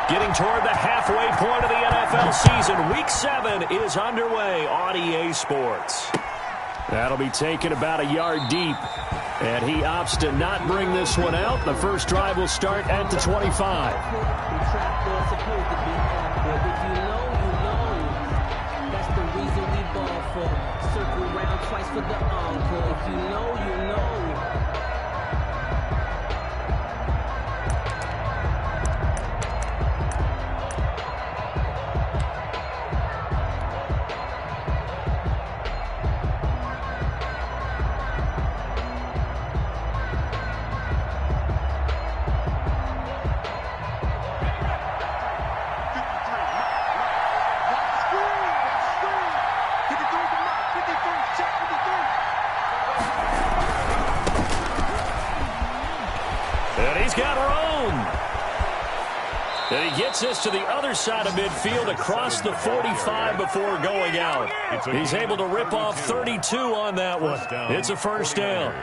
Getting toward the halfway point of the NFL season. Week 7 is underway on EA Sports. That'll be taken about a yard deep. And he opts to not bring this one out. The first drive will start at the 25. And he's got room. And he gets this to the other side of midfield across the 45 before going out. He's able to rip off 32 on that one. It's a first down.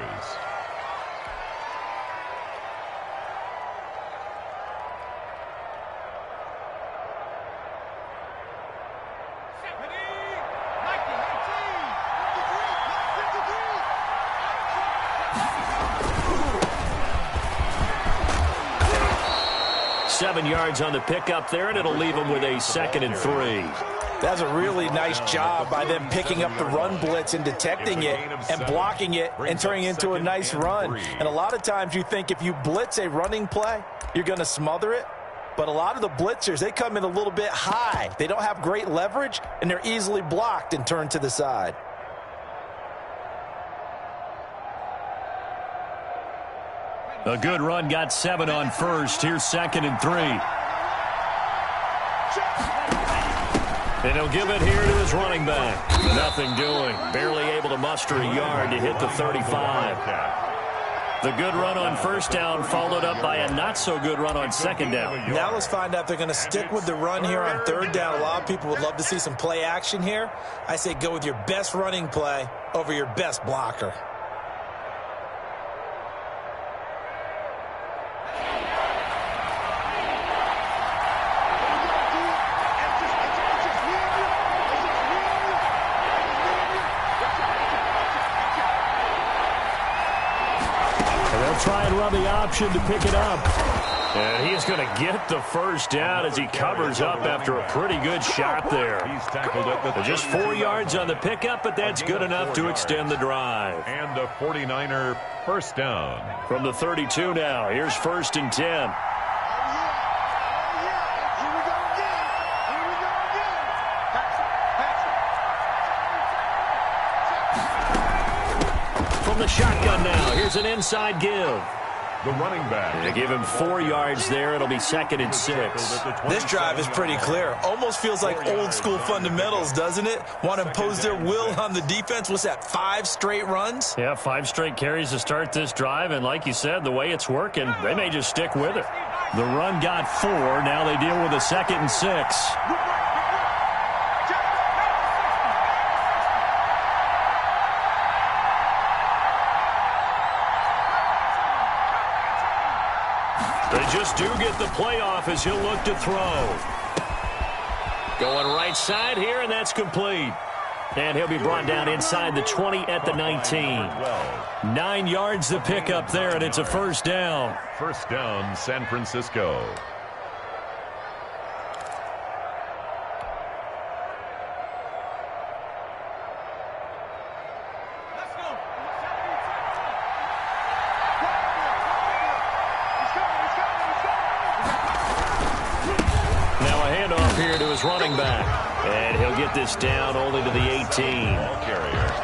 Yards on the pickup there, and it'll leave him with a 2nd and 3. That's a really nice job by them picking up the run blitz and detecting it and blocking it and turning it into a nice run. And a lot of times you think if you blitz a running play, you're going to smother it. But a lot of the blitzers, they come in a little bit high. They don't have great leverage, and they're easily blocked and turned to the side. A good run, got 7 on first. Here's 2nd and 3. And he'll give it here to his running back. Nothing doing. Barely able to muster a yard to hit the 35. The good run on first down followed up by a not-so-good run on 2nd down. Now let's find out if they're going to stick with the run here on 3rd down. A lot of people would love to see some play action here. I say go with your best running play over your best blocker. Try and run the option to pick it up. And he's going to get the first down as he covers up after a pretty good shot there. He's tackled at Just 4 yards on the pickup, but that's good enough to extend the drive. And a 49er first down. From the 32 now, here's 1st and 10. From the shotgun now, here's an inside give. The running back. They give him 4 yards there. It'll be 2nd and 6. This drive is pretty clear. Almost feels like old school fundamentals, doesn't it? Want to impose their will on the defense. What's that, 5 straight runs? Yeah, 5 straight carries to start this drive. And like you said, the way it's working, they may just stick with it. The run got 4. Now they deal with a 2nd and 6. They just do get the playoff as he'll look to throw. Going right side here, and that's complete. And he'll be brought down inside the 20 at the 19. 9 yards to pick up there, and it's a first down. First down, San Francisco. Running back, and he'll get this down only to the 18.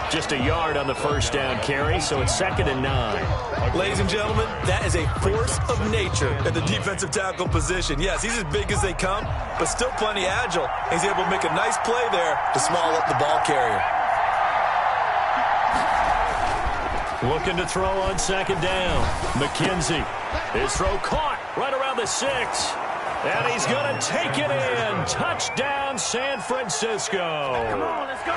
Just a yard on the first down carry, so it's 2nd and 9. Ladies and gentlemen, that is a force of nature at the defensive tackle position. Yes, he's as big as they come, but still plenty agile. He's able to make a nice play there to small up the ball carrier. Looking to throw on 2nd down. McKenzie. His throw caught right around the 6. And he's going to take it in. Touchdown, San Francisco. Come on, let's go.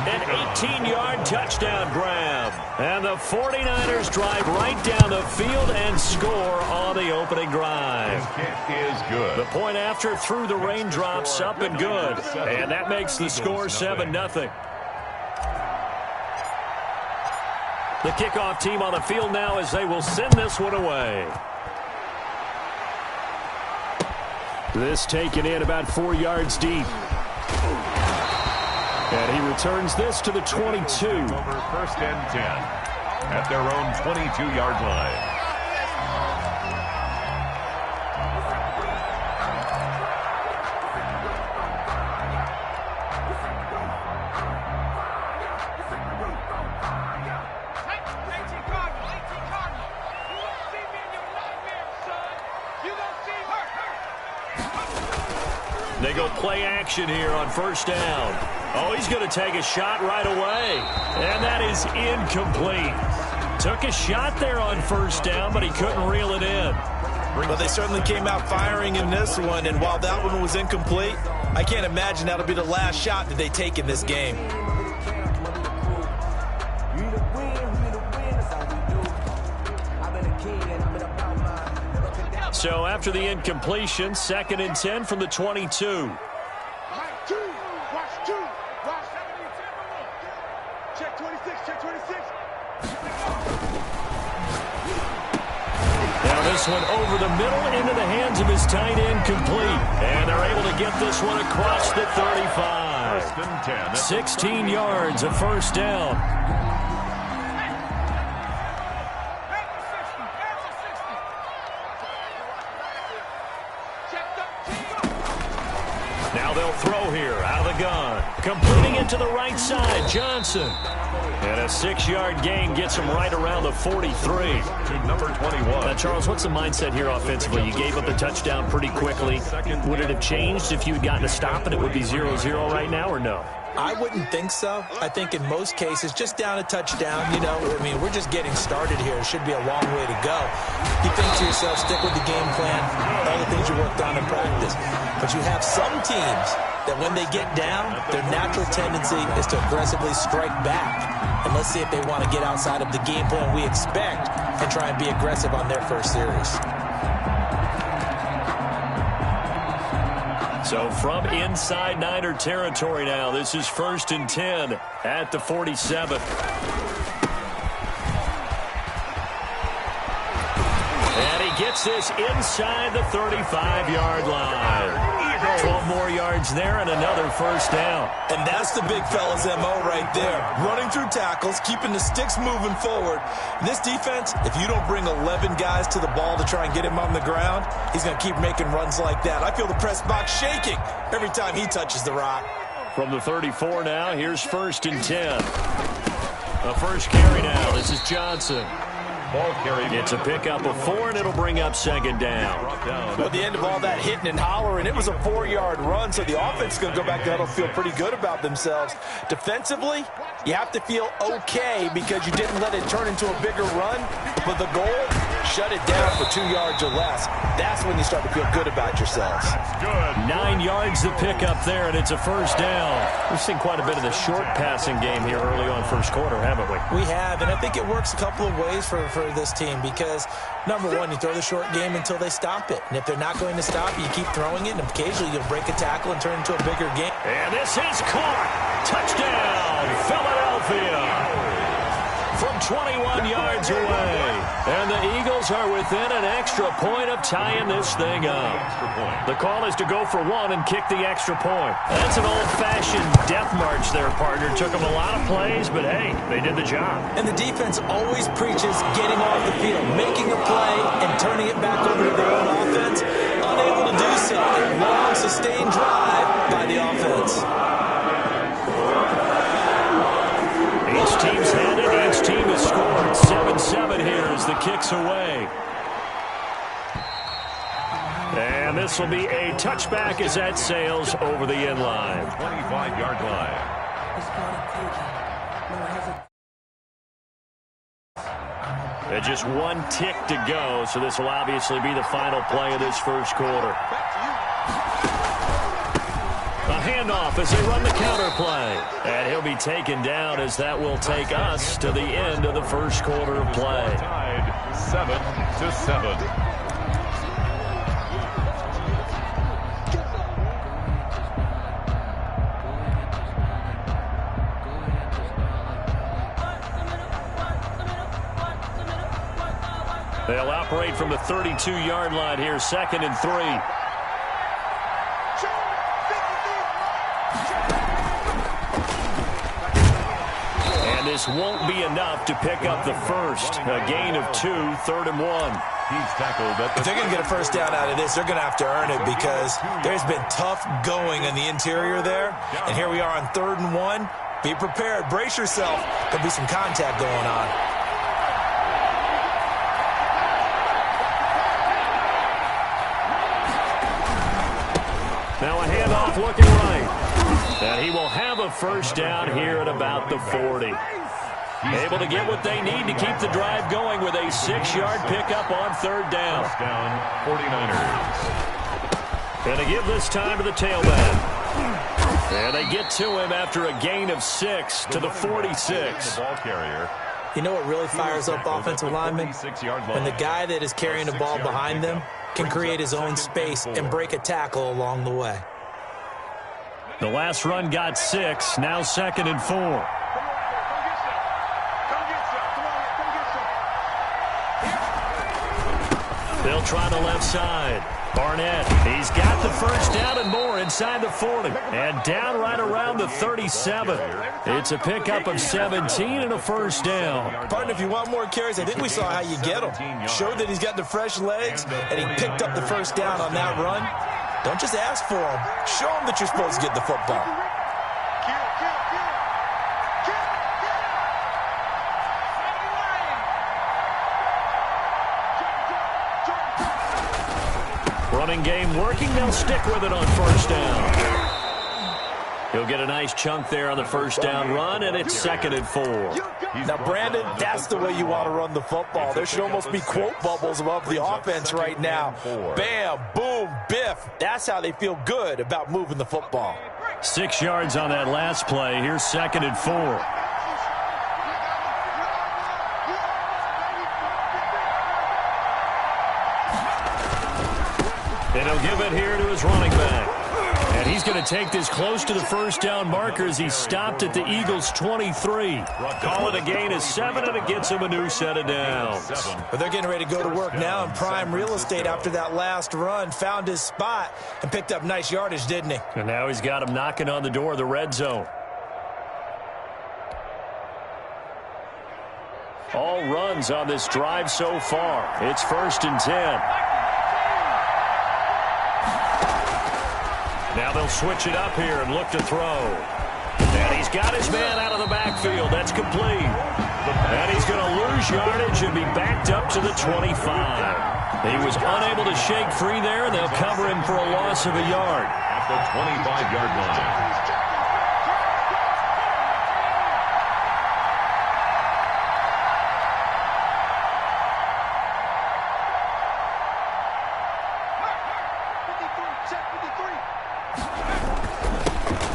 An 18-yard touchdown grab. And the 49ers drive right down the field and score on the opening drive. kick is good. The point after through the raindrops, up and good. And that makes the score 7-0. The kickoff team on the field now as they will send this one away. This taken in about 4 yards deep. And he returns this to the 22. Over 1st and 10 at their own 22-yard line. They go play action here on 1st down. Oh, he's going to take a shot right away. And that is incomplete. Took a shot there on 1st down, but he couldn't reel it in. Well, they certainly came out firing in this one, and while that one was incomplete, I can't imagine that'll be the last shot that they take in this game. So after the incompletion, 2nd and 10 from the 22. Check 26, check 26. Now this one over the middle into the hands of his tight end, complete. And they're able to get this one across the 35. 1st and 10. 16 yards of 1st down. Now they'll throw here out of the gun. Completing it to the right side, Johnson. And a 6-yard gain gets him right around the 43. To number 21. Now, Charles, what's the mindset here offensively? You gave up the touchdown pretty quickly. Would it have changed if you had gotten a stop and it would be 0-0 right now, or no? I wouldn't think so. I think in most cases, just down a touchdown, you know, I mean, we're just getting started here. It should be a long way to go. You think to yourself, stick with the game plan, all the things you worked on in practice. But you have some teams that when they get down, their natural tendency is to aggressively strike back. And let's see if they want to get outside of the game plan we expect and try and be aggressive on their first series. So from inside Niner territory now, this is 1st and 10 at the 47. And he gets this inside the 35-yard line. 12 more yards there and another 1st down. And that's the big fella's MO right there. Running through tackles, keeping the sticks moving forward. This defense, if you don't bring 11 guys to the ball to try and get him on the ground, he's going to keep making runs like that. I feel the press box shaking every time he touches the rock. From the 34 now, here's 1st and 10. A first carry now. This is Johnson. Ball carry. It's a pickup of 4, and it'll bring up 2nd down. Well, at the end of all that hitting and hollering, it was a 4-yard run, so the offense is going to go back there and feel pretty good about themselves. Defensively, you have to feel okay because you didn't let it turn into a bigger run, but the goal, shut it down for 2 yards or less. That's when you start to feel good about yourselves. Good. 9 yards to pick up there, and it's a 1st down. We've seen quite a bit of the short passing game here early on 1st quarter, haven't we? We have, and I think it works a couple of ways for this team because, number one, you throw the short game until they stop it. And if they're not going to stop, you keep throwing it, and occasionally you'll break a tackle and turn it into a bigger game. And this is caught. Touchdown, Philadelphia. From 21 yards away. And the Eagles are within an extra point of tying this thing up. The call is to go for 1 and kick the extra point. That's an old-fashioned death march there, partner. Took them a lot of plays, but hey, they did the job. And the defense always preaches getting off the field, making a play, and turning it back over to their own offense. Unable to do so. A long, sustained drive by the offense. Each team's had it. Each team has scored. 7-7 here as the kick's away. And this will be a touchback as that sails over the end line. 25-yard line. Just 1 tick to go, so this will obviously be the final play of this 1st quarter. A handoff as they run the counter play. And he'll be taken down as that will take us to the end of the 1st quarter of play. Tied 7-7. They'll operate from the 32-yard line here, 2nd and 3. And this won't be enough to pick up the first. A gain of 2, 3rd and 1. He's tackled at the If they're going to get a first down out of this, they're going to have to earn it because there's been tough going in the interior there. And here we are on 3rd and 1. Be prepared. Brace yourself. There'll be some contact going on. Now a handoff looking right. And he will have a first down here at about the 40. Able to get what they need to keep the drive going with a 6-yard pickup on 3rd down. first down, 49ers. And they give this time to the tailback. And they get to him after a gain of 6 to the 46. The ball carrier. You know what really fires up offensive linemen? When the guy that is carrying the ball behind them can create his own space and break a tackle along the way. The last run got 6, now 2nd and 4. They'll try the left side. Barnett, he's got the first down and more inside the 40. And down right around the 37. It's a pickup of 17 and a first down. Partner, if you want more carries, I think we saw how you get him. Showed that he's got the fresh legs, and he picked up the first down on that run. Don't just ask for him. Show him that you're supposed to get the football. Running game working. They'll stick with it on first down. He'll get a nice chunk there on the first down run, and it's 2nd and 4. Now, Brandon, that's the way you want to run the football. There should almost be quote bubbles above the offense right now. Bam, boom, biff. That's how they feel good about moving the football. 6 yards on that last play. Here's 2nd and 4. And he'll give it here to his running back. And he's going to take this close to the first down marker as he's stopped at the Eagles' 23. Call it a gain of 7, and it gets him a new set of downs. But they're getting ready to go to work now in prime real estate after that last run. Found his spot and picked up nice yardage, didn't he? And now he's got him knocking on the door of the red zone. All runs on this drive so far. It's 1st and 10. Now they'll switch it up here and look to throw. And he's got his man out of the backfield. That's complete. And he's going to lose yardage and be backed up to the 25. He was unable to shake free there, and they'll cover him for a loss of a yard. At the 25-yard line.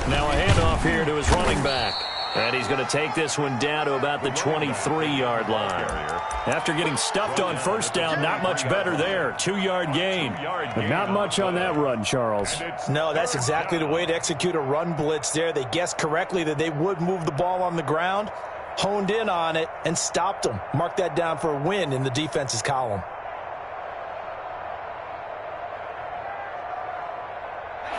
Now a handoff here to his running back. And he's going to take this one down to about the 23-yard line. After getting stuffed on first down, not much better there. 2-yard gain. But not much on that run, Charles. No, that's exactly the way to execute a run blitz there. They guessed correctly that they would move the ball on the ground, honed in on it, and stopped them. Mark that down for a win in the defense's column.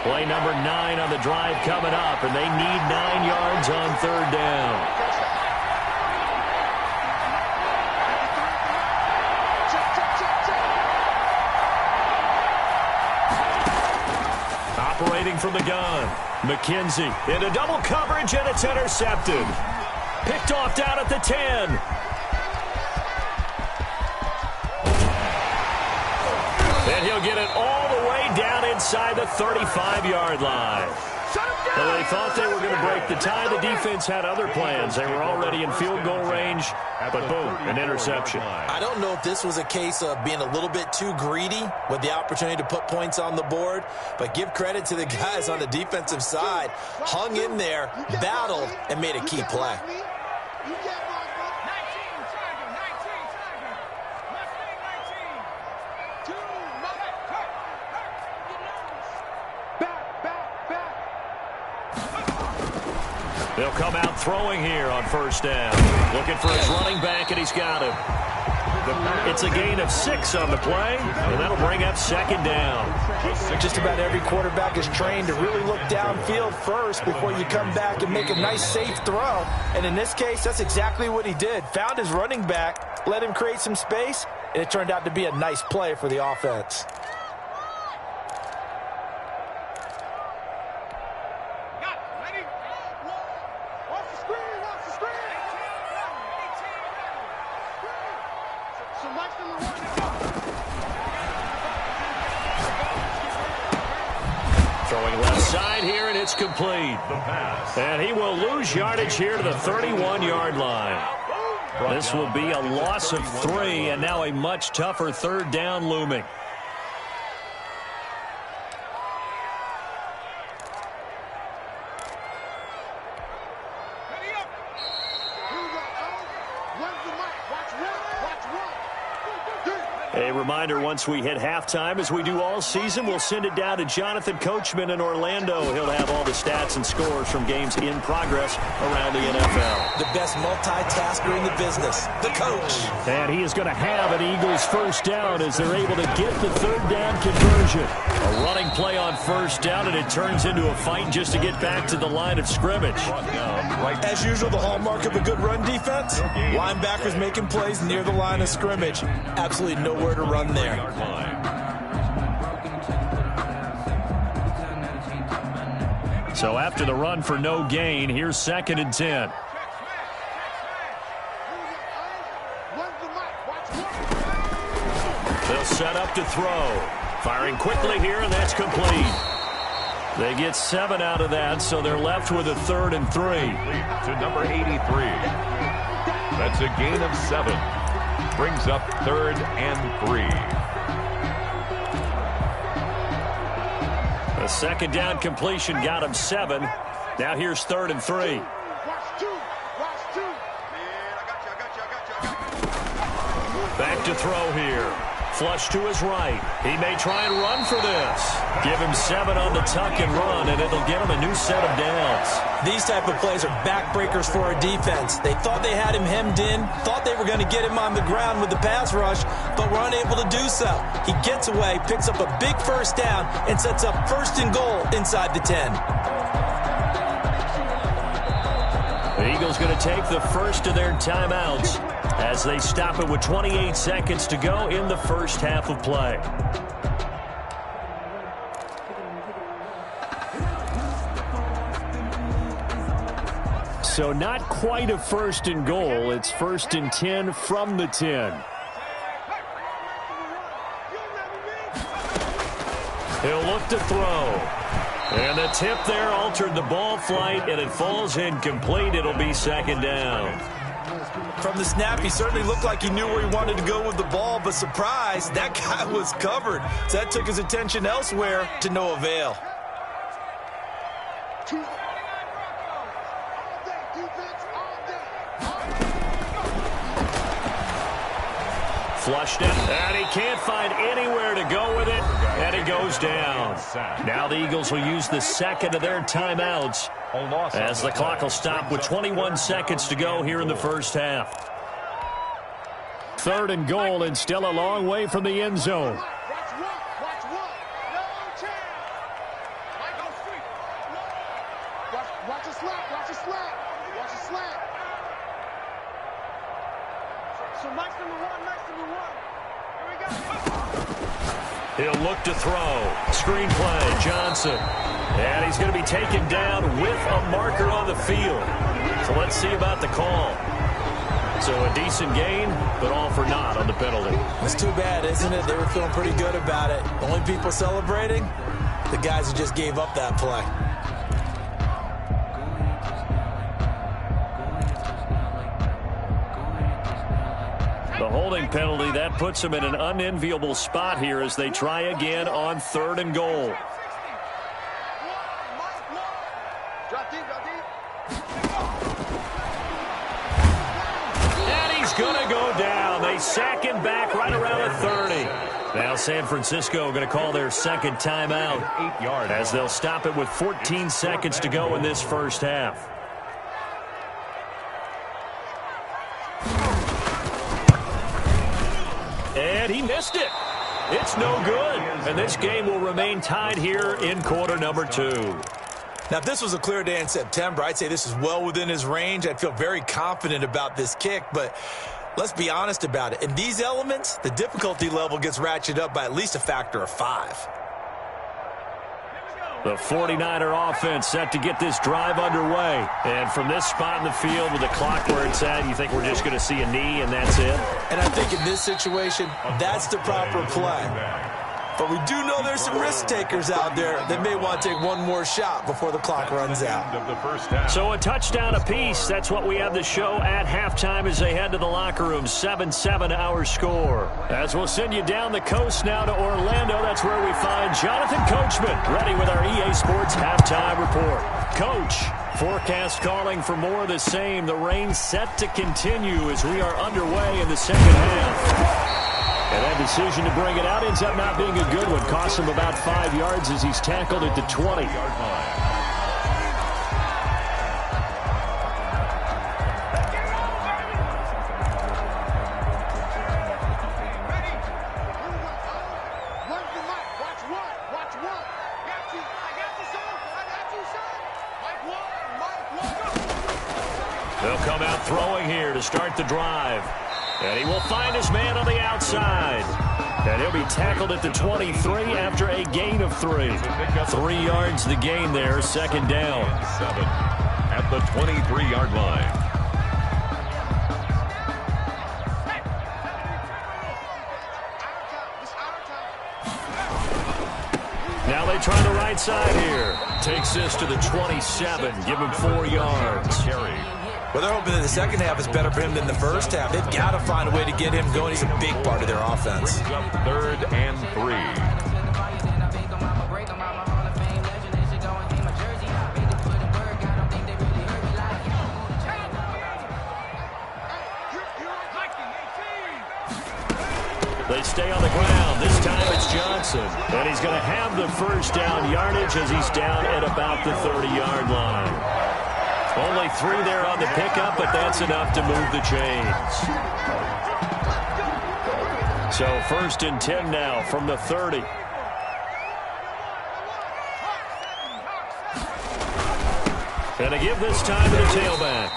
Play number 9 on the drive coming up, and they need 9 yards on 3rd down. Operating from the gun, McKenzie into double coverage, and it's intercepted. Picked off down at the 10. And he'll get it all the way down inside the 35-yard line. Well, they thought they were going to break the tie. The defense had other plans. They were already in field goal range, but boom, an interception. I don't know if this was a case of being a little bit too greedy with the opportunity to put points on the board, but give credit to the guys on the defensive side. Hung in there, battled, and made a key play. They'll come out throwing here on first down. Looking for his running back, and he's got him. It's a gain of 6 on the play, and that'll bring up second down. Just about every quarterback is trained to really look downfield first before you come back and make a nice, safe throw. And in this case, that's exactly what he did. Found his running back, let him create some space, and it turned out to be a nice play for the offense. Throwing left side here, and it's complete. And he will lose yardage here to the 31-yard line. This will be a loss of 3, and now a much tougher third down looming. A reminder, once we hit halftime, as we do all season, we'll send it down to Jonathan Coachman in Orlando. He'll have all the stats and scores from games in progress around the NFL. The best multitasker in the business, the coach. And he is going to have an Eagles first down as they're able to get the third down conversion. A running play on first down, and it turns into a fight just to get back to the line of scrimmage. As usual, the hallmark of a good run defense, linebackers making plays near the line of scrimmage. Absolutely nowhere to run there. So after the run for no gain, here's 2nd and 10. They'll set up to throw. Firing quickly here, and that's complete. They get 7 out of that, so they're left with a 3rd and 3. To number 83. That's a gain of 7. Brings up 3rd and 3. A second down completion got him 7. Now here's 3rd and 3. Back to throw here. Flush to his right. He may try and run for this. Give him 7 on the tuck and run, and it'll get him a new set of downs. These type of plays are backbreakers for a defense. They thought they had him hemmed in, thought they were going to get him on the ground with the pass rush, but were unable to do so. He gets away, picks up a big first down, and sets up 1st and goal inside the 10. The Eagles going to take the first of their timeouts as they stop it with 28 seconds to go in the first half of play. So not quite a 1st and goal. It's 1st and 10 from the 10. He'll look to throw. And the tip there altered the ball flight, and it falls incomplete. It'll be 2nd down. From the snap, he certainly looked like he knew where he wanted to go with the ball, but surprise, that guy was covered. So that took his attention elsewhere to no avail. Flushed it, and he can't find anywhere to go with it, and he goes down. Now the Eagles will use the 2nd of their timeouts as the clock will stop with 21 seconds to go here in the first half. 3rd and goal, and still a long way from the end zone. Watch a slap, watch a slap, watch a slap. So Mike's number 1, Mike's number 1. Here we go. He'll look to throw. Screen play, Johnson. And he's going to be taken down with a marker on the field. So let's see about the call. So a decent gain, but all for naught on the penalty. It's too bad, isn't it? They were feeling pretty good about it. Only people celebrating, the guys who just gave up that play. The holding penalty, that puts them in an unenviable spot here as they try again on 3rd and goal. And he's going to go down. They sack him back right around the 30. Now San Francisco going to call their 2nd timeout as they'll stop it with 14 seconds to go in this first half. and he missed it. It's no good, and this game will remain tied here in quarter number 2. Now, if this was a clear day in September, I'd say this is well within his range. I'd feel very confident about this kick, but let's be honest about it. In these elements, the difficulty level gets ratcheted up by at least a factor of 5. The 49er offense set to get this drive underway. And from this spot in the field with the clock where it's at, you think we're just going to see a knee and that's it? And I think in this situation, that's the proper play. But we do know there's some risk takers out there that may want to take one more shot before the clock runs out. So a touchdown apiece. That's what we have the show at halftime as they head to the locker room. 7-7 our score. As we'll send you down the coast now to Orlando. That's where we find Jonathan Coachman ready with our EA Sports halftime report. Coach, forecast calling for more of the same. The rain set to continue as we are underway in the second half. And that decision to bring it out ends up not being a good one. Costs him about 5 yards as he's tackled at the 20-yard line. They'll come out throwing here to start the drive. And he will find his man on the outside. And he'll be tackled at the 23 after a gain of 3. 3 yards the gain there, second down. 7 at the 23-yard line. Now they try the right side here. Takes this to the 27. Give him 4 yards. Well, they're hoping that the second half is better for him than the first half. They've got to find a way to get him going. He's a big part of their offense. Brings up 3rd and 3. They stay on the ground. This time it's Johnson. And he's going to have the first down yardage as he's down at about the 30-yard line. Only 3 there on the pickup, but that's enough to move the chains. So 1st and 10 now from the 30. And a give this time to the tailback.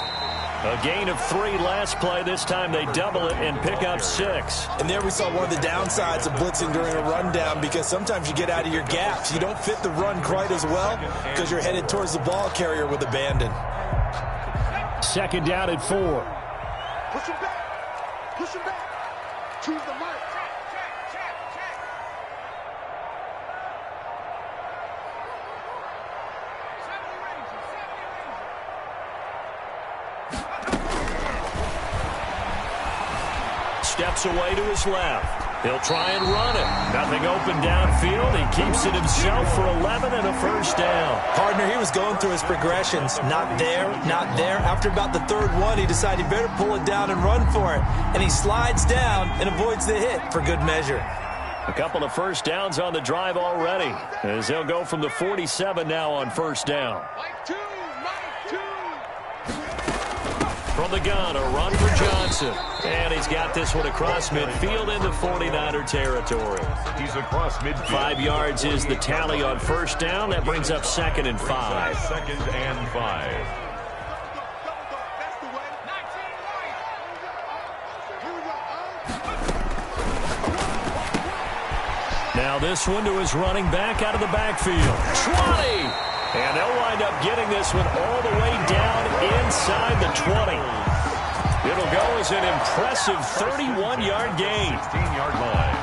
A gain of 3 last play. This time they double it and pick up 6. And there we saw one of the downsides of blitzing during a rundown, because sometimes you get out of your gaps. You don't fit the run quite as well because you're headed towards the ball carrier with abandon. Second down at 4. Push him back. Push him back. Choose the mark. Steps away to his left. He'll try and run it. Nothing open downfield. He keeps it himself for 11 and a first down. Partner, he was going through his progressions. Not there, not there. After about the 3rd one, he decided he better pull it down and run for it. And he slides down and avoids the hit for good measure. A couple of first downs on the drive already, as he'll go from the 47 now on first down. From the gun, a run for Johnson. And he's got this one across midfield into 49er territory. He's across midfield. 5 yards is the tally on first down. That brings up 2nd and 5. 2nd and 5. Now this one to his running back out of the backfield. 20! And they'll wind up getting this one all the way down inside the 20. It'll go as an impressive 31-yard gain. 16-yard line.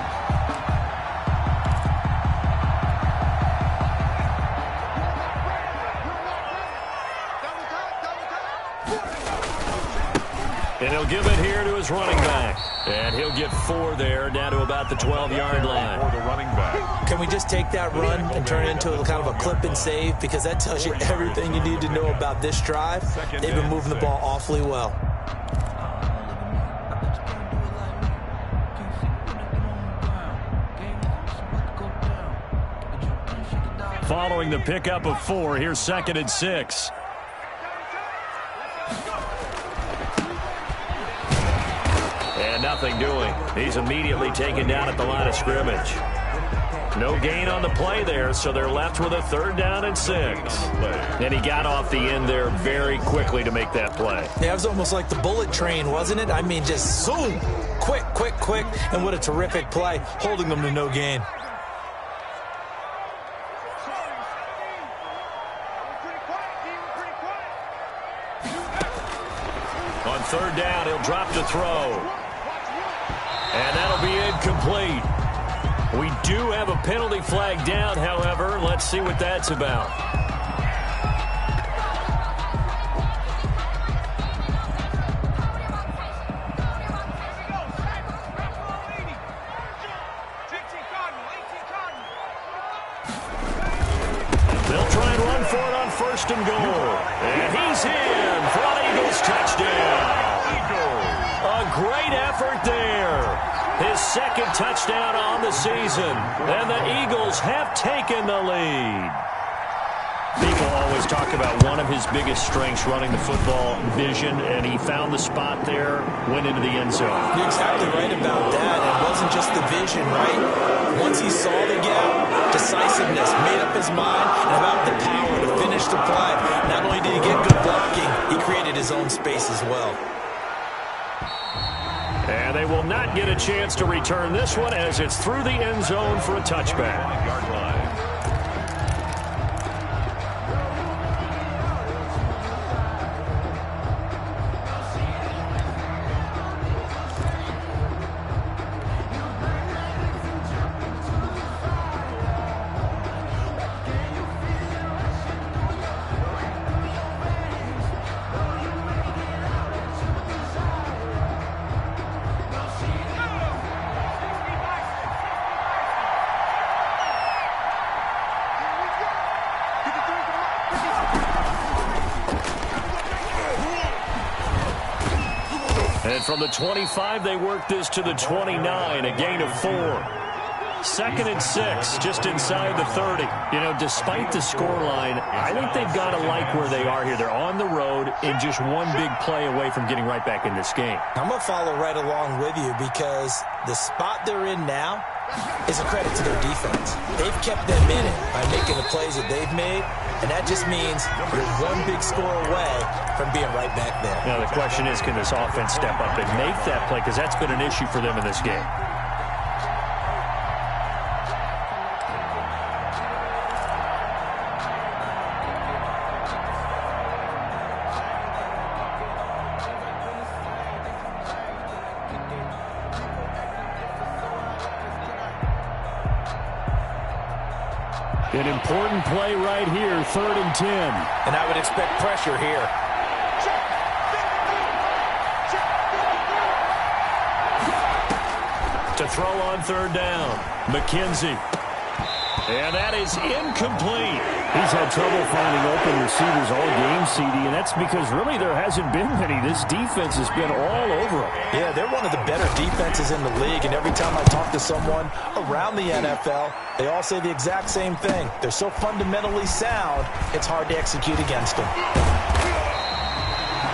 And he'll give it here to his running back. And he'll get 4 there, down to about the 12-yard line. For the running back. Can we just take that run and turn it into a kind of a clip and save? Because that tells you everything you need to know about this drive. They've been moving the ball awfully well. Following the pickup of 4, here's 2nd and 6. And nothing doing. He's immediately taken down at the line of scrimmage. No gain on the play there, so they're left with a 3rd down and 6. And he got off the end there very quickly to make that play. Yeah, it was almost like the bullet train, wasn't it? I mean, just zoom, quick, and what a terrific play, holding them to no gain. On 3rd down, he'll drop to throw. And that'll be incomplete. We do have a penalty flag down, however. Let's see what that's about. They'll try and run for it on 1st and goal. And he's in for an Eagles touchdown. A great effort there. His 2nd touchdown on the season. And the Eagles have taken the lead. People always talk about one of his biggest strengths running the football, vision, and he found the spot there, went into the end zone. You're exactly right about that. It wasn't just the vision, right? Once he saw the gap, decisiveness, made up his mind, and about the power to finish the play. Not only did he get good blocking, he created his own space as well. And they will not get a chance to return this one as it's through the end zone for a touchback. Yard line. And from the 25, they work this to the 29, a gain of 4. 2nd and 6, just inside the 30. You know, despite the scoreline, I think they've got to like where they are here. They're on the road and just one big play away from getting right back in this game. I'm going to follow right along with you because the spot they're in now is a credit to their defense. They've kept them in it by making the plays that they've made, and that just means you're one big score away from being right back there. Now, the question is, can this offense step up and make that play? Because that's been an issue for them in this game. An important play right here, 3rd and 10. And I would expect pressure here. To throw on 3rd down, McKenzie. And that is incomplete. He's had trouble finding open receivers all game, CD, and that's because really there hasn't been many. This defense has been all over them. Yeah, they're one of the better defenses in the league, and every time I talk to someone around the NFL, they all say the exact same thing. They're so fundamentally sound, it's hard to execute against them.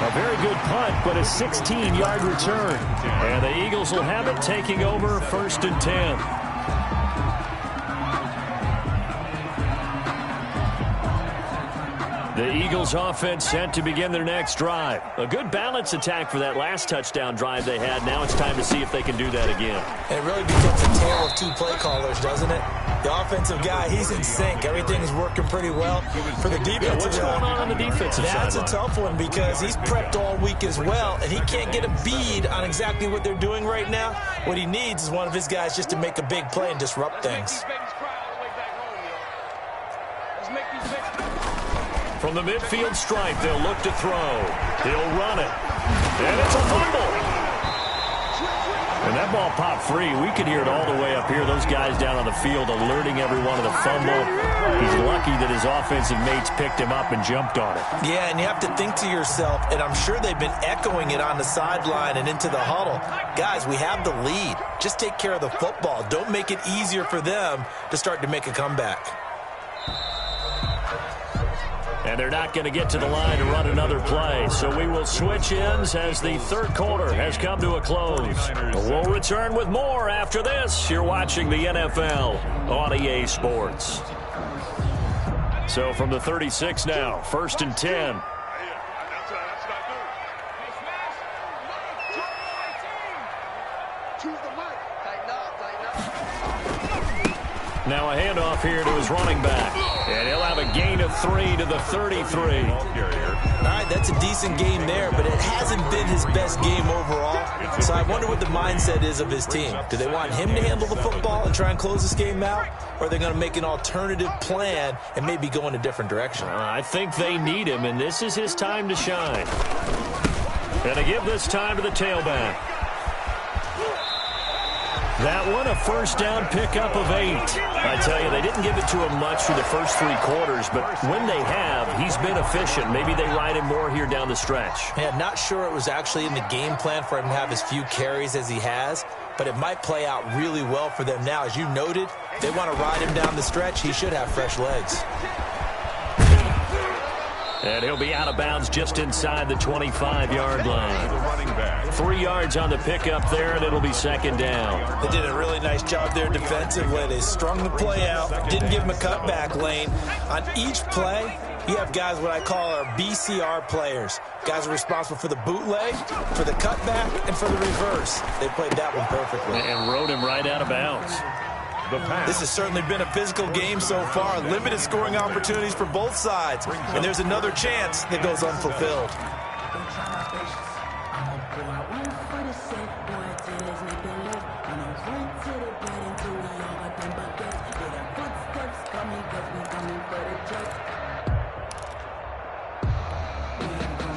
A very good punt, but a 16-yard return. And the Eagles will have it, taking over 1st and 10. The Eagles offense set to begin their next drive. A good balance attack for that last touchdown drive they had. Now it's time to see if they can do that again. And it really becomes a tale of 2 play callers, doesn't it? The offensive guy, he's in sync. Everything is working pretty well. For the defensive what's going on the defensive side? That's a tough one because he's prepped all week as well, and he can't get a bead on exactly what they're doing right now. What he needs is one of his guys just to make a big play and disrupt things. From the midfield stripe, they'll look to throw. He'll run it. And it's a fumble. And that ball popped free. We could hear it all the way up here. Those guys down on the field alerting everyone of the fumble. He's lucky that his offensive mates picked him up and jumped on it. Yeah, and you have to think to yourself, and I'm sure they've been echoing it on the sideline and into the huddle. Guys, we have the lead. Just take care of the football. Don't make it easier for them to start to make a comeback. And they're not going to get to the line to run another play. So we will switch ends as the third quarter has come to a close. We'll return with more after this. You're watching the NFL on EA Sports. So from the 36 now, 1st and 10. Now a handoff here to his running back. And he'll have a gain of 3 to the 33. All right, that's a decent game there, but it hasn't been his best game overall. So I wonder what the mindset is of his team. Do they want him to handle the football and try and close this game out? Or are they going to make an alternative plan and maybe go in a different direction? I think they need him, and this is his time to shine. And to give this time to the tailback. That one, a first down pickup of 8. I tell you, they didn't give it to him much through the first 3 quarters, but when they have, he's been efficient. Maybe they ride him more here down the stretch. Yeah, not sure it was actually in the game plan for him to have as few carries as he has, but it might play out really well for them now. As you noted, if they want to ride him down the stretch, he should have fresh legs. And he'll be out of bounds just inside the 25-yard line. 3 yards on the pickup there, and it'll be second down. They did a really nice job there defensively. They strung the play out, didn't give him a cutback lane. On each play, you have guys what I call our BCR players. Guys are responsible for the bootleg, for the cutback, and for the reverse. They played that one perfectly. And rode him right out of bounds. This has certainly been a physical game so far. Limited scoring opportunities for both sides. And there's another chance that goes unfulfilled.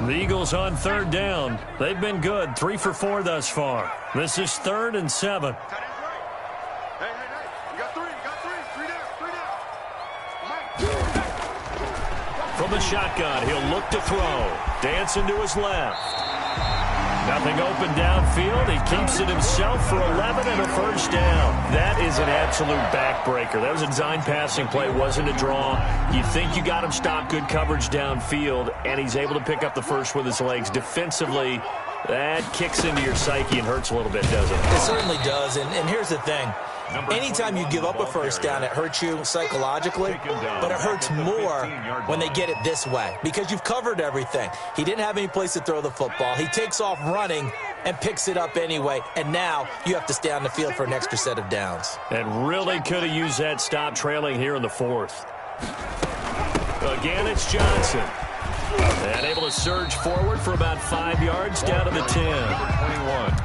The Eagles on 3rd down. They've been good, 3 for 4 thus far. This is 3rd and 7. From the shotgun, he'll look to throw. Dancing to his left. Nothing open downfield. He keeps it himself for 11 and a first down. That is an absolute backbreaker. That was a design passing play, wasn't a draw. You think you got him stopped, good coverage downfield, and he's able to pick up the first with his legs. Defensively, that kicks into your psyche and hurts a little bit, doesn't it? It certainly does, and here's the thing. Anytime you give up a first down, it hurts you psychologically, but it hurts more when they get it this way because you've covered everything. He didn't have any place to throw the football. He takes off running and picks it up anyway, and now you have to stay on the field for an extra set of downs. And really could have used that stop trailing here in the 4th. Again, it's Johnson. And able to surge forward for about 5 yards down to the 10.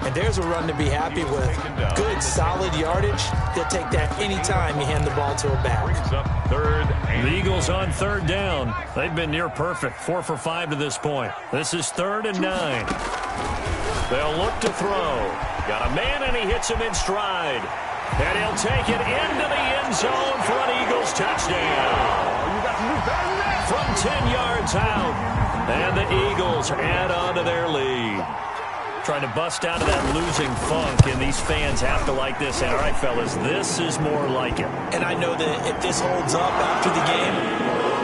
And there's a run to be happy with. Good, solid yardage. They'll take that any time you hand the ball to a back. The Eagles on 3rd down. They've been near perfect, 4 for 5 to this point. This is 3rd and 9. They'll look to throw. Got a man, and he hits him in stride. And he'll take it into the end zone for an Eagles touchdown. From 10 yards out, and the Eagles add on to their lead. Trying to bust out of that losing funk, and these fans have to like this. And all right, fellas, this is more like it. And I know that if this holds up after the game,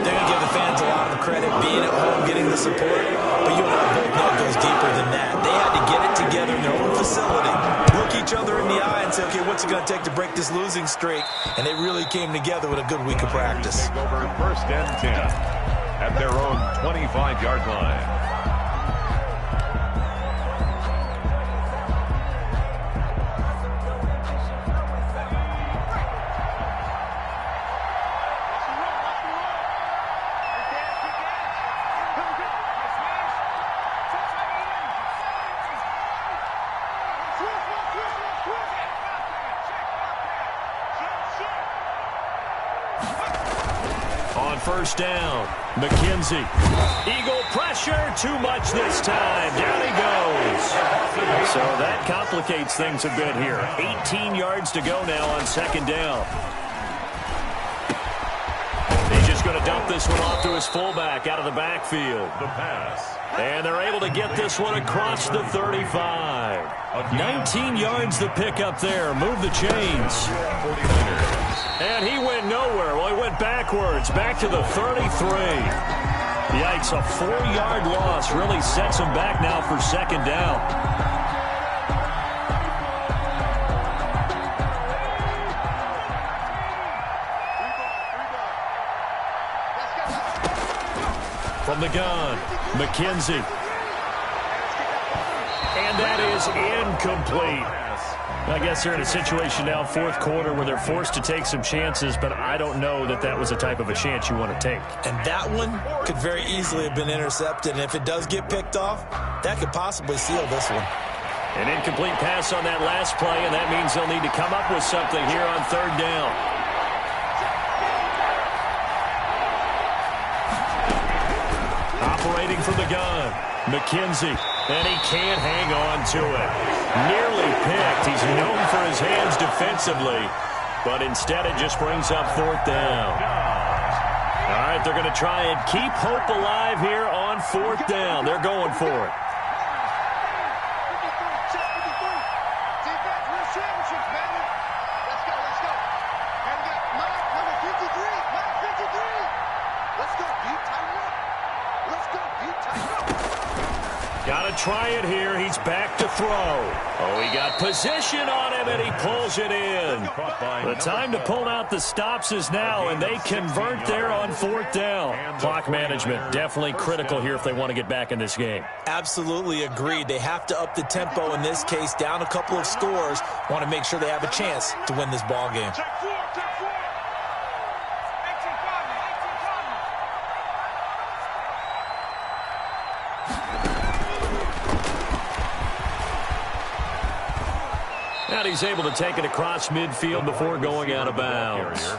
they're going to give the fans a lot of credit being at home, getting the support. But you and I both know it goes deeper than that. They had to get it together in their own facility, look each other in the eye and say, okay, what's it going to take to break this losing streak? And they really came together with a good week of practice. Over 1st and 10 at their own 25-yard line. On 1st down, McKenzie. Eagle pressure, too much this time. Down he goes. So that complicates things a bit here. 18 yards to go now on 2nd down. He's just going to dump this one off to his fullback out of the backfield. The pass. And they're able to get this one across the 35. 19 yards the pick up there. Move the chains. And he went nowhere. Well, he went backwards, back to the 33. Yikes, a 4-yard loss really sets them back now for second down. From the gun, McKenzie. And that is incomplete. I guess they're in a situation now, fourth quarter, where they're forced to take some chances, but I don't know that that was the type of a chance you want to take. And that one could very easily have been intercepted, and if it does get picked off, that could possibly seal this one. An incomplete pass on that last play, and that means they'll need to come up with something here on third down. Operating from the gun, McKenzie, and he can't hang on to it. Nearly picked. He's known for his hands defensively, but instead it just brings up fourth down. All right, they're going to try and keep hope alive here on fourth down. They're going for it. Got to try it here. He's back to throw. Oh, he got position on him, and he pulls it in. The time to pull out the stops is now, and they convert there on fourth down. Clock management definitely critical here if they want to get back in this game. Absolutely agreed. They have to up the tempo in this case, down a couple of scores. Want to make sure they have a chance to win this ball game. And he's able to take it across midfield before going out of bounds.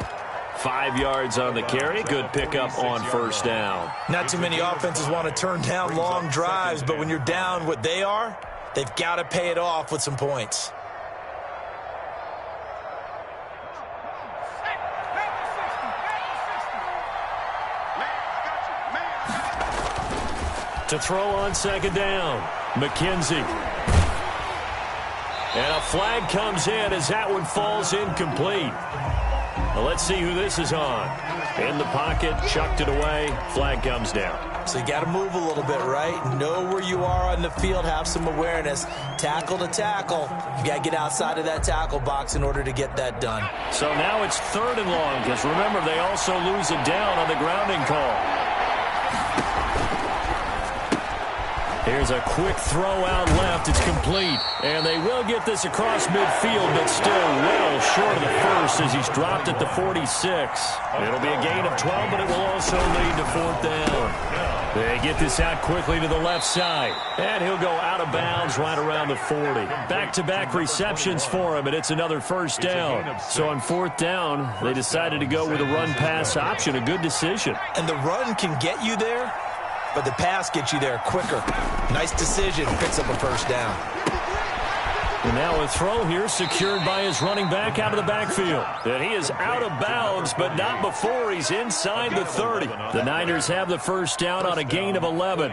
5 yards on the carry. Good pickup on first down. Not too many offenses want to turn down long drives, but when you're down what they are, they've got to pay it off with some points. To throw on second down, McKenzie. And a flag comes in as that one falls incomplete. Well, let's see who this is on. In the pocket, chucked it away, flag comes down. So you got to move a little bit, right? Know where you are on the field, have some awareness. Tackle to tackle. You got to get outside of that tackle box in order to get that done. So now it's third and long, because remember, they also lose it down on the grounding call. Here's a quick throw out left. It's complete. And they will get this across midfield, but still well short of the first as he's dropped at the 46. It'll be a gain of 12, but it will also lead to fourth down. They get this out quickly to the left side. And he'll go out of bounds right around the 40. Back-to-back receptions for him, and it's another first down. So on fourth down, they decided to go with a run-pass option. A good decision. And the run can get you there, but the pass gets you there quicker. Nice decision. Picks up a first down. And now a throw here secured by his running back out of the backfield. And he is out of bounds, but not before he's inside the 30. The Niners have the first down on a gain of 11.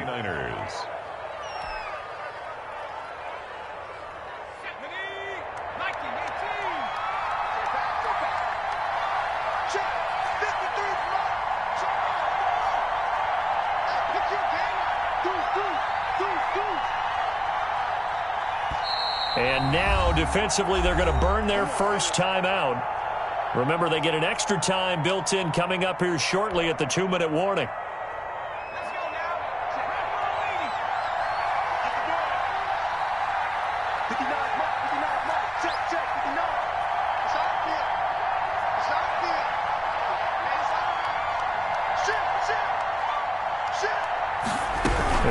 And now, defensively, they're going to burn their first timeout. Remember, they get an extra time built in coming up here shortly at the 2-minute warning.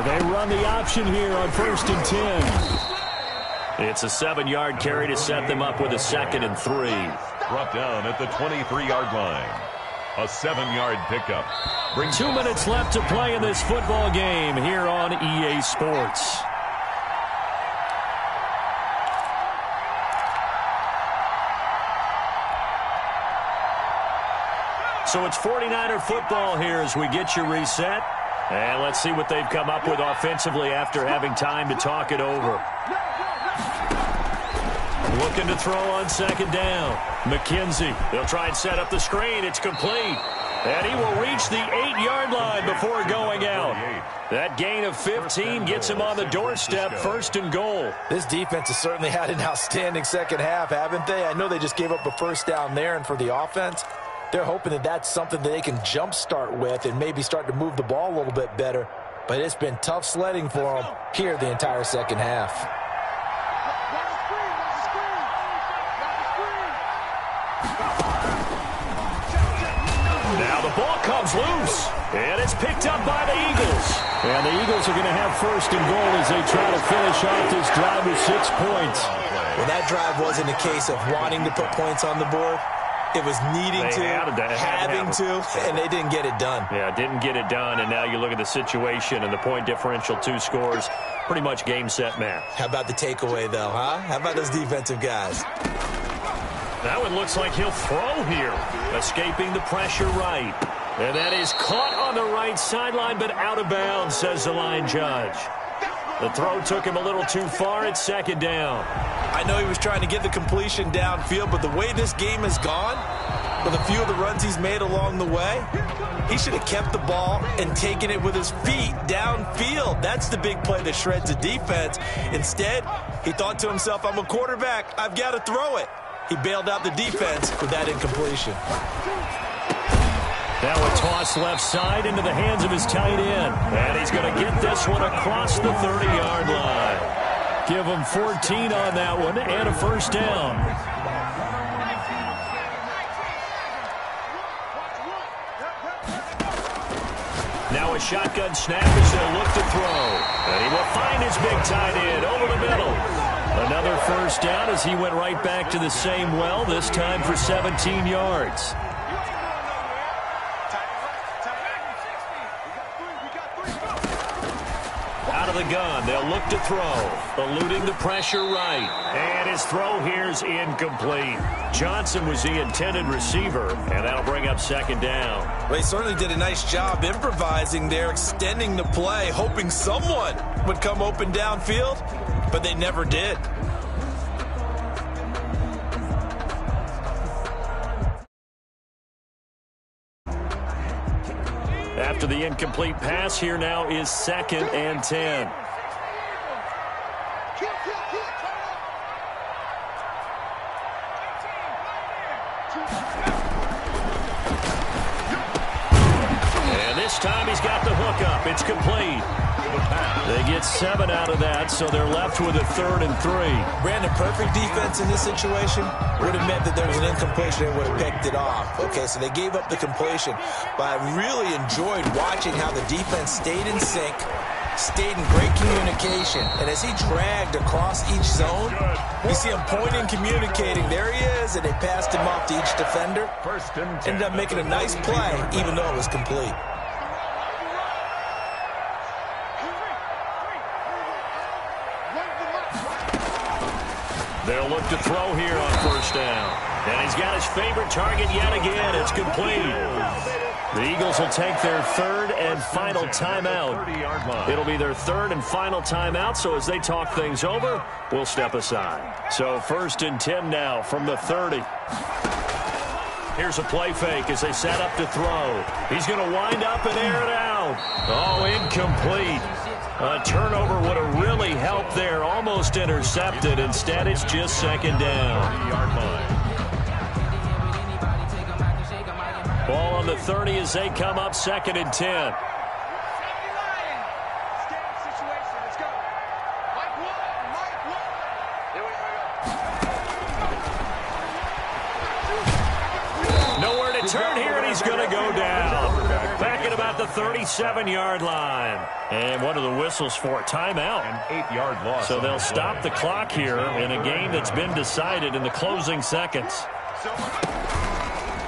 They run the option here on 1st and 10. It's a 7-yard carry to set them up with a 2nd and 3. Brought down at the 23-yard line. A 7-yard pickup. 2 minutes left to play in this football game here on EA Sports. So it's 49er football here as we get you reset. And let's see what they've come up with offensively after having time to talk it over. Looking to throw on second down. McKenzie. They'll try and set up the screen. It's complete. And he will reach the 8-yard line before going out. That gain of 15 gets him on the doorstep, 1st and goal. This defense has certainly had an outstanding second half, haven't they? I know they just gave up a first down there, and for the offense, they're hoping that that's something that they can jumpstart with and maybe start to move the ball a little bit better. But it's been tough sledding for them here the entire second half. Now the ball comes loose, and it's picked up by the Eagles. And the Eagles are going to have 1st and goal as they try to finish off this drive with 6 points. Well, that drive wasn't a case of wanting to put points on the board. It was needing having to, and they didn't get it done. Yeah, didn't get it done, and now you look at the situation and the point differential, 2 scores, pretty much game, set, match. How about the takeaway, though, huh? How about those defensive guys? That one looks like he'll throw here, escaping the pressure right. And that is caught on the right sideline, but out of bounds, says the line judge. The throw took him a little too far at 2nd down. I know he was trying to get the completion downfield, but the way this game has gone, with a few of the runs he's made along the way, he should have kept the ball and taken it with his feet downfield. That's the big play that shreds the defense. Instead, he thought to himself, I'm a quarterback, I've got to throw it. He bailed out the defense with that incompletion. Now a toss left side into the hands of his tight end. And he's going to get this one across the 30-yard line. Give him 14 on that one and a 1st down. Now a shotgun snap as they'll look to throw. And he will find his big tight end over the middle. Another 1st down as he went right back to the same well, this time for 17 yards. Out of the gun, they'll look to throw, eluding the pressure right. And his throw here's incomplete. Johnson was the intended receiver, and that'll bring up 2nd down. Well, he certainly did a nice job improvising there, extending the play, hoping someone would come open downfield, but they never did. After the incomplete pass, here now is 2nd and 10. And this time he's got the hook up. It's complete. They get 7 out of that, so they're left with a 3rd and 3. Brandon, perfect defense in this situation would have meant that there was an incompletion and would have picked it off. Okay, so they gave up the completion. But I really enjoyed watching how the defense stayed in sync, stayed in great communication. And as he dragged across each zone, you see him pointing, communicating. There he is, and they passed him off to each defender. Ended up making a nice play, even though it was complete. They'll look to throw here on 1st down. And he's got his favorite target yet again. It's complete. The Eagles will take their 3rd and final timeout. It'll be their 3rd and final timeout, so as they talk things over, we'll step aside. So 1st and 10 now from the 30. Here's a play fake as they set up to throw. He's going to wind up and air it out. Oh, incomplete. A turnover would have really helped there. Almost intercepted. Instead, it's just 2nd down. Ball on the 30 as they come up 2nd and 10. Nowhere to turn here, and he's going to go down. Back at about the 37-yard line. And what are the whistles for? Timeout. An 8-yard loss. So they'll stop the clock here in a game that's been decided in the closing seconds.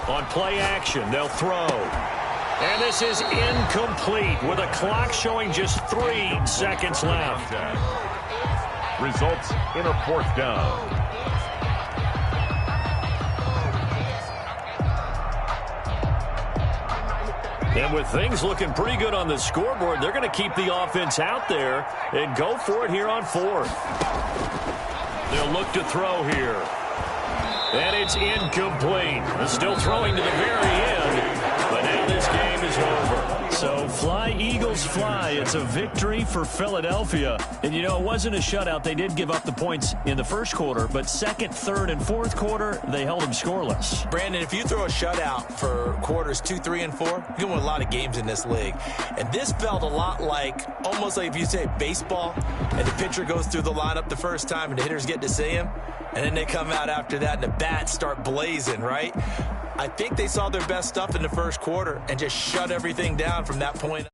On play action, they'll throw. And this is incomplete with a clock showing just 3 seconds left. Results in a 4th down. And with things looking pretty good on the scoreboard, they're going to keep the offense out there and go for it here on 4th. They'll look to throw here. And it's incomplete. Still throwing to the very end, but now this game is over. So fly, Eagles, fly. It's a victory for Philadelphia. And, you know, it wasn't a shutout. They did give up the points in the first quarter, but second, third, and fourth quarter, they held them scoreless. Brandon, if you throw a shutout for quarters 2, 3, and 4, you can win a lot of games in this league. And this felt a lot like, almost like if you say baseball, and the pitcher goes through the lineup the first time, and the hitters get to see him, and then they come out after that, and the bats start blazing, right? I think they saw their best stuff in the first quarter and just shut everything down from that point.